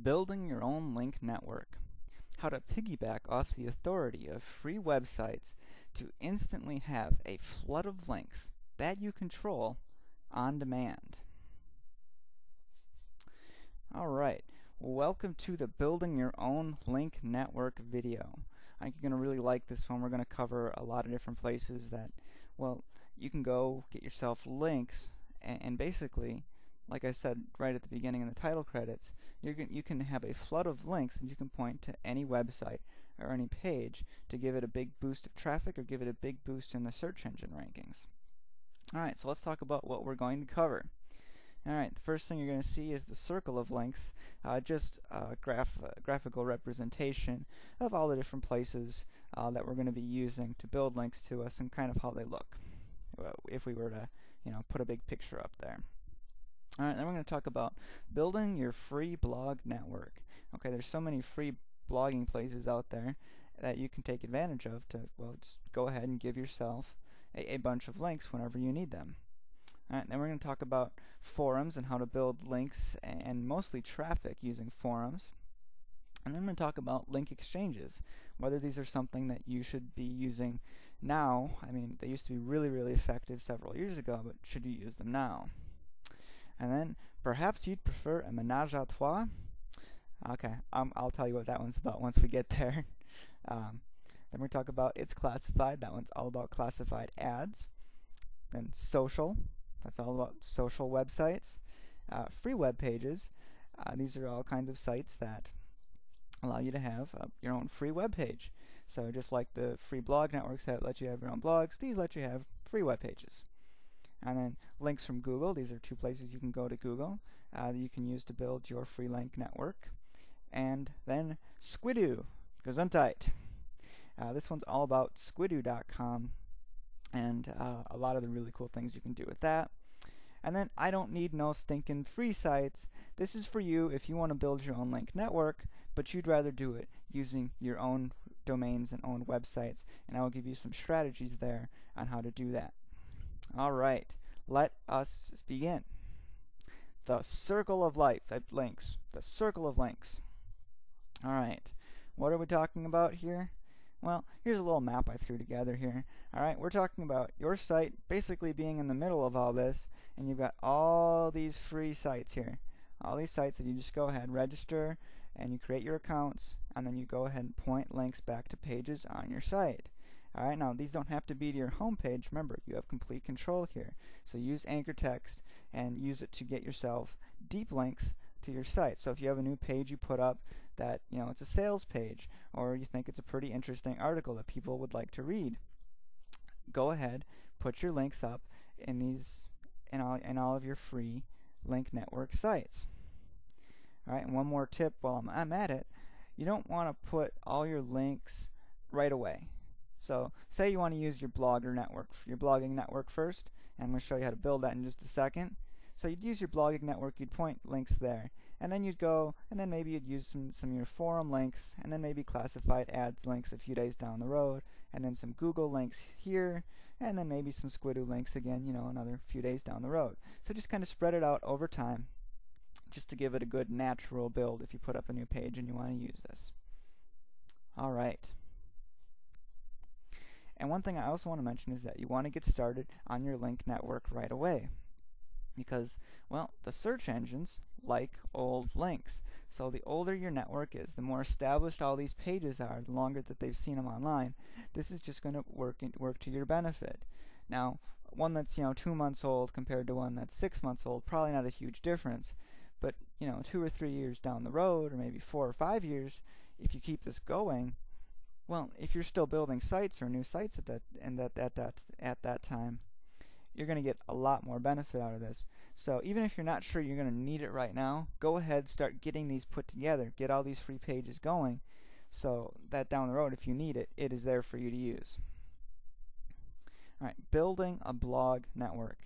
Building your own link network. How to piggyback off the authority of free websites to instantly have a flood of links that you control on demand. Alright, welcome to the Building Your Own Link Network video. I think you're going to really like this one. We're going to cover a lot of different places that, well, you can go get yourself links and basically, like I said right at the beginning in the title credits, you can have a flood of links and you can point to any website or any page to give it a big boost of traffic or give it a big boost in the search engine rankings. Alright, so let's talk about what we're going to cover. Alright, the first thing you're going to see is the circle of links, just a graphical representation of all the different places that we're going to be using to build links to us and kind of how they look if we were to put a big picture up there. Alright, then we're going to talk about building your free blog network. Okay, there's so many free blogging places out there that you can take advantage of to, well, just go ahead and give yourself a bunch of links whenever you need them. Alright, then we're going to talk about forums and how to build links and mostly traffic using forums. And then I'm going to talk about link exchanges, whether these are something that you should be using now. I mean, they used to be really, really effective several years ago, but should you use them now? And then perhaps you'd prefer a menage a trois. Okay, I'll tell you what that one's about once we get there. Then we talk about It's Classified. That one's all about classified ads. Then social. That's all about social websites. Free web pages. These are all kinds of sites that allow you to have your own free web page. So just like the free blog networks that let you have your own blogs, these let you have free web pages. And then links from Google. These are two places you can go to Google that you can use to build your free link network. And then Squidoo. Gesundheit. This one's all about squidoo.com and a lot of the really cool things you can do with that. And then I don't need no stinking free sites. This is for you if you want to build your own link network, but you'd rather do it using your own domains and own websites. And I will give you some strategies there on how to do that. Alright, let us begin. The circle of life links. The circle of links. Alright, what are we talking about here? Well, here's a little map I threw together here. Alright, we're talking about your site basically being in the middle of all this, and you've got all these free sites here. All these sites that you just go ahead, register, and you create your accounts, and then you go ahead and point links back to pages on your site. Alright, now these don't have to be to your home page. Remember, you have complete control here. So use anchor text and use it to get yourself deep links to your site. So if you have a new page you put up that, it's a sales page, or you think it's a pretty interesting article that people would like to read, go ahead, put your links up in these in all of your free link network sites. Alright, and one more tip while I'm at it, you don't want to put all your links right away. So say you want to use your blogger network, your blogging network first, and I'm going to show you how to build that in just a second. So you'd use your blogging network, you'd point links there, and then you'd go, and then maybe you'd use some of your forum links, and then maybe classified ads links a few days down the road, and then some Google links here, and then maybe some Squidoo links again, another few days down the road. So just kind of spread it out over time, just to give it a good natural build if you put up a new page and you want to use this. Alright. And one thing I also want to mention is that you want to get started on your link network right away. Because, well, the search engines like old links. So the older your network is, the more established all these pages are, the longer that they've seen them online, this is just going to work to your benefit. Now, one that's 2 months old compared to one that's 6 months old, probably not a huge difference. But 2 or 3 years down the road, or maybe 4 or 5 years, if you keep this going, well, if you're still building sites or new sites at that time, you're going to get a lot more benefit out of this. So even if you're not sure you're going to need it right now, go ahead, start getting these put together, get all these free pages going, so that down the road, if you need it, it is there for you to use. Alright, building a blog network.